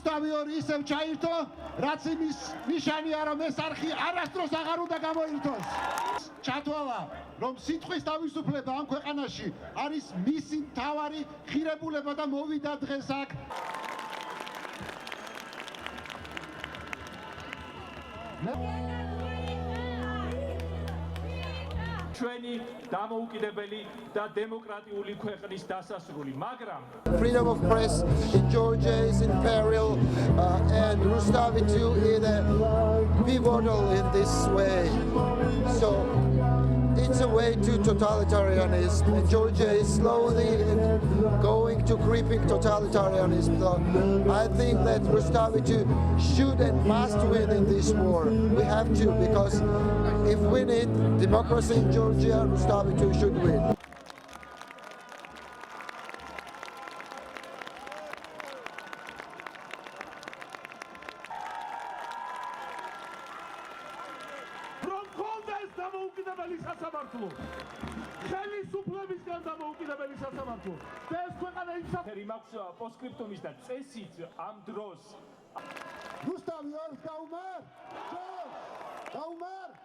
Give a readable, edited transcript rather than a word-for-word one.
რუსთავი ორი ისევ ჩაირთო, რაც იმის ნიშანია, რომ ეს არხი არასდროს აღარ უნდა გამოირთოს. ჩათვალა, რომ სიტყვის თავისუფლება ამ ქვეყანაში არის მისი მთავარი ღირებულება და მოვიდა დღეს აქ. ჩვენი დამოუკიდებელი და დემოკრატიული ქვეყნის დასასრული, მაგრამ freedom of press in Georgia is in peril, and Rustavi too is pivotal in this way. So it's a way to totalitarianism, and Georgia is slowly going to creeping totalitarianism. So I think that Rustavi too should and must win in this war. We have to, because if we need democracy in Georgia, Rustavi too should win. დამოუკიდებელი სასამართლო, ხელისუფლებისგან დამოუკიდებელი სასამართლო და ეს ქვეყანა იმსაფერი მაქვს პოსტსკრიპტუმის და წესით ამ დროს რუსთავი ორს გაუმარ! გაუმარ!